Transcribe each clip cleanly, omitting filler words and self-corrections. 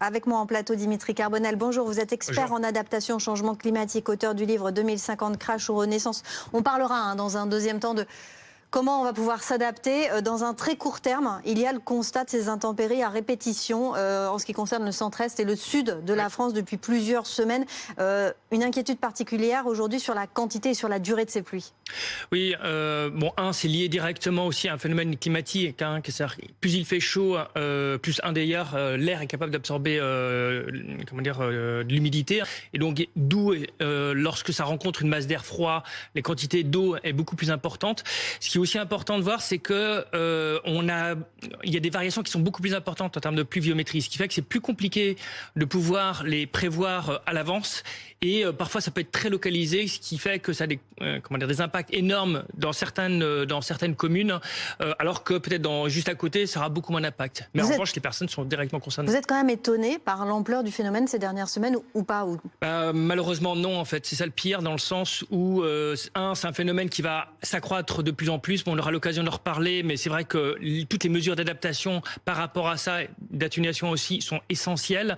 Avec moi en plateau, Dimitri Carbonel. Bonjour, vous êtes expert Bonjour. en adaptation au changement climatique, auteur du livre 2050 Crash ou Renaissance. On parlera dans un deuxième temps de comment on va pouvoir s'adapter. Dans un très court terme, il y a le constat de ces intempéries à répétition en ce qui concerne le centre-est et le sud de la France depuis plusieurs semaines. Une inquiétude particulière aujourd'hui sur la quantité et sur la durée de ces pluies. Oui, c'est lié directement aussi à un phénomène climatique. Plus il fait chaud, plus d'ailleurs, l'air est capable d'absorber de l'humidité. Et donc, d'où, lorsque ça rencontre une masse d'air froid, les quantités d'eau est beaucoup plus importante. Ce qui est aussi important de voir, c'est que il y a des variations qui sont beaucoup plus importantes en termes de pluviométrie, ce qui fait que c'est plus compliqué de pouvoir les prévoir à l'avance. Et parfois, ça peut être très localisé, ce qui fait que ça a des impacts énormes dans certaines communes, alors que peut-être juste à côté, ça aura beaucoup moins d'impact. Mais en revanche, les personnes sont directement concernées. Vous êtes quand même étonné par l'ampleur du phénomène ces dernières semaines ou pas Malheureusement, non, en fait. C'est ça le pire, dans le sens où, c'est un phénomène qui va s'accroître de plus en plus. Bon, on aura l'occasion de reparler, mais c'est vrai que toutes les mesures d'adaptation par rapport à ça, d'atténuation aussi, sont essentielles,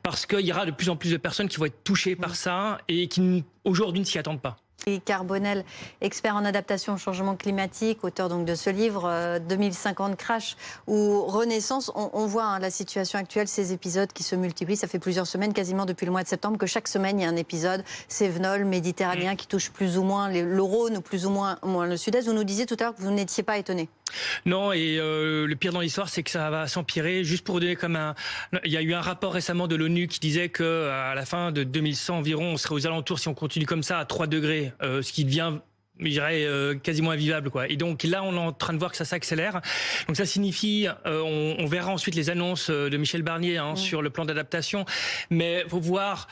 parce qu'il y aura de plus en plus de personnes qui vont être touchées par ça et qui, aujourd'hui, ne s'y attendent pas. Et Carbonel, expert en adaptation au changement climatique, auteur donc de ce livre 2050 Crash ou Renaissance. On voit la situation actuelle, ces épisodes qui se multiplient. Ça fait plusieurs semaines, quasiment depuis le mois de septembre, que chaque semaine il y a un épisode cévenol, méditerranéen, qui touche plus ou moins le Rhône ou plus ou moins le Sud-Est. Vous nous disiez tout à l'heure que vous n'étiez pas étonné. Non, et le pire dans l'histoire, c'est que ça va s'empirer. Juste pour vous donner il y a eu un rapport récemment de l'ONU qui disait que à la fin de 2100 environ, on serait aux alentours, si on continue comme ça, à 3 degrés, ce qui devient, je dirais, quasiment invivable, quoi. Et donc là, on est en train de voir que ça s'accélère. Donc ça signifie, on verra ensuite les annonces de Michel Barnier sur le plan d'adaptation, mais faut voir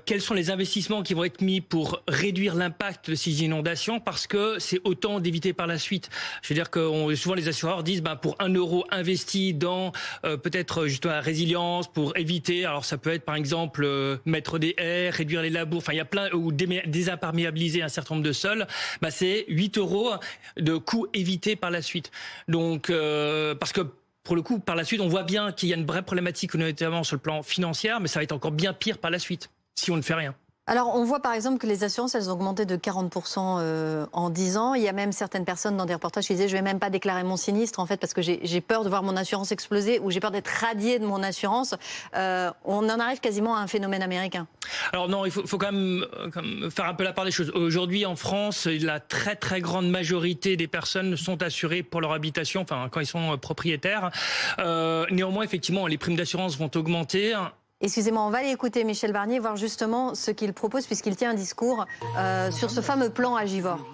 quels sont les investissements qui vont être mis pour réduire l'impact de ces inondations, parce que c'est autant d'éviter par la suite. Je veux dire que souvent les assureurs disent, pour 1 euro investi dans peut-être justement la résilience, pour éviter, alors ça peut être par exemple mettre des haies, réduire les labours, enfin il y a plein, ou désimperméabiliser un certain nombre de sols, c'est 8 euros de coûts évités par la suite. Donc parce que pour le coup, par la suite, on voit bien qu'il y a une vraie problématique, notamment sur le plan financier, mais ça va être encore bien pire par la suite, si on ne fait rien. Alors, on voit par exemple que les assurances, elles ont augmenté de 40% en 10 ans. Il y a même certaines personnes dans des reportages qui disaient « je vais même pas déclarer mon sinistre, en fait, parce que j'ai peur de voir mon assurance exploser ou j'ai peur d'être radié de mon assurance ». On en arrive quasiment à un phénomène américain. Alors non, il faut quand même faire un peu la part des choses. Aujourd'hui, en France, la très très grande majorité des personnes sont assurées pour leur habitation, enfin quand ils sont propriétaires. Néanmoins, effectivement, les primes d'assurance vont augmenter. Excusez-moi, on va aller écouter Michel Barnier, voir justement ce qu'il propose, puisqu'il tient un discours sur ce fameux plan Agivore.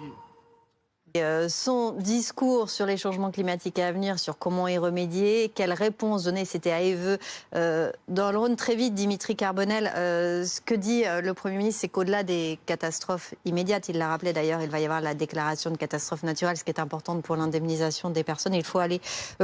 Son discours sur les changements climatiques à venir, sur comment y remédier, quelle réponse donner, c'était à Éveux dans le Rhône. Très vite, Dimitri Carbonel, ce que dit le Premier ministre, c'est qu'au-delà des catastrophes immédiates, il l'a rappelé d'ailleurs, il va y avoir la déclaration de catastrophe naturelle, ce qui est important pour l'indemnisation des personnes. Il faut aller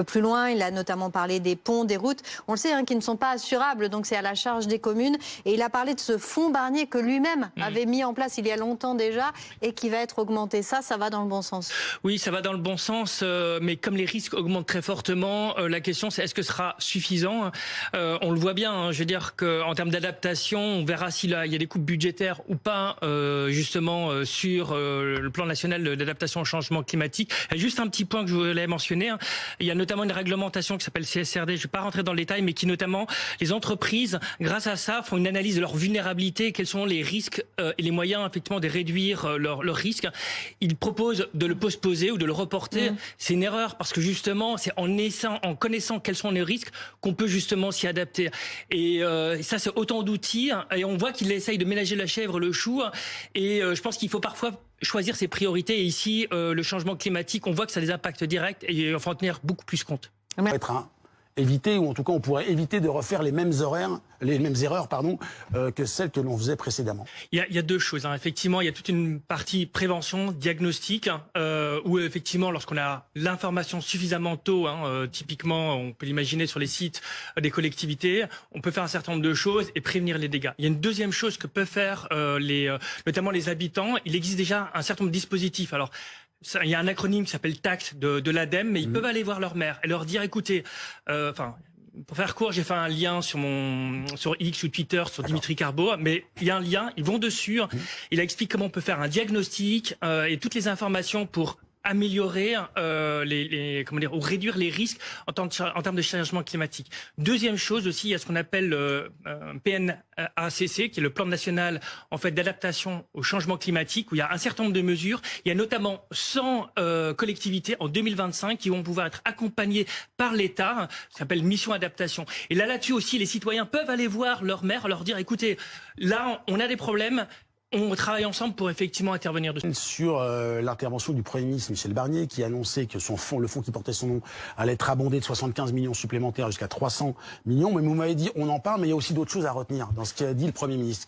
plus loin. Il a notamment parlé des ponts, des routes, on le sait, qui ne sont pas assurables, donc c'est à la charge des communes. Et il a parlé de ce fonds Barnier que lui-même avait mis en place il y a longtemps déjà et qui va être augmenté. Ça va dans le bon sens. Oui, ça va dans le bon sens, mais comme les risques augmentent très fortement, la question c'est est-ce que ce sera suffisant. On le voit bien, je veux dire qu'en termes d'adaptation, on verra s'il y a des coupes budgétaires ou pas, justement sur le plan national d'adaptation au changement climatique. Et juste un petit point que je voulais mentionner, il y a notamment une réglementation qui s'appelle CSRD, je ne vais pas rentrer dans le détail, mais qui notamment, les entreprises, grâce à ça, font une analyse de leur vulnérabilité, quels sont les risques et les moyens effectivement de réduire leurs risques. Ils proposent de le postposer ou de le reporter. C'est une erreur, parce que justement, c'est en connaissant quels sont les risques qu'on peut justement s'y adapter. Et ça, c'est autant d'outils, et on voit qu'il essaye de ménager la chèvre, le chou, et je pense qu'il faut parfois choisir ses priorités. Et ici, le changement climatique, on voit que ça a des impacts directs, et il faut en tenir beaucoup plus compte. Éviter, ou en tout cas on pourrait éviter de refaire les mêmes erreurs que celles que l'on faisait précédemment. Il y a deux choses. Effectivement, il y a toute une partie prévention, diagnostic, où effectivement, lorsqu'on a l'information suffisamment tôt, typiquement, on peut l'imaginer sur les sites des collectivités, on peut faire un certain nombre de choses et prévenir les dégâts. Il y a une deuxième chose que peuvent faire notamment les habitants. Il existe déjà un certain nombre de dispositifs. Alors, il y a un acronyme qui s'appelle TACT de l'ADEME, mais ils peuvent aller voir leur maire et leur dire, écoutez, pour faire court, j'ai fait un lien sur X ou Twitter sur Dimitri Karbo, mais il y a un lien, ils vont dessus. Il explique comment on peut faire un diagnostic et toutes les informations pour améliorer ou réduire les risques en termes de changement climatique. Deuxième chose aussi, il y a ce qu'on appelle PNACC, qui est le plan national en fait d'adaptation au changement climatique, où il y a un certain nombre de mesures. Il y a notamment 100 collectivités en 2025 qui vont pouvoir être accompagnées par l'État, ce qu'on s'appelle mission adaptation. Et là-dessus aussi, les citoyens peuvent aller voir leur maire, leur dire écoutez, là on a des problèmes. On travaille ensemble pour effectivement intervenir dessus. Sur l'intervention du Premier ministre Michel Barnier, qui a annoncé que le fonds qui portait son nom, allait être abondé de 75 millions supplémentaires jusqu'à 300 millions. Mais vous m'avez dit, on en parle, mais il y a aussi d'autres choses à retenir dans ce qu'a dit le Premier ministre.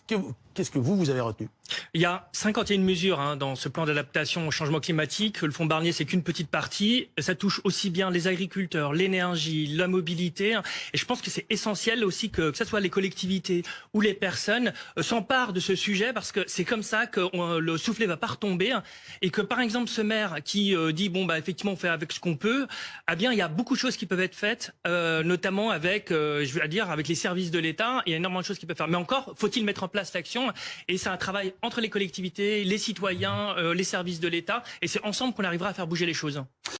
Qu'est-ce que vous avez retenu? Il y a 51 mesures dans ce plan d'adaptation au changement climatique. Le fonds Barnier, c'est qu'une petite partie. Ça touche aussi bien les agriculteurs, l'énergie, la mobilité. Et je pense que c'est essentiel aussi que ce soit les collectivités ou les personnes s'emparent de ce sujet, parce que c'est comme ça que le soufflet va pas retomber. Et que par exemple ce maire qui dit effectivement on fait avec ce qu'on peut, il y a beaucoup de choses qui peuvent être faites, notamment avec avec les services de l'État. Il y a énormément de choses qui peuvent faire. Mais encore, faut-il mettre en place l'action? Et c'est un travail entre les collectivités, les citoyens, les services de l'État. Et c'est ensemble qu'on arrivera à faire bouger les choses.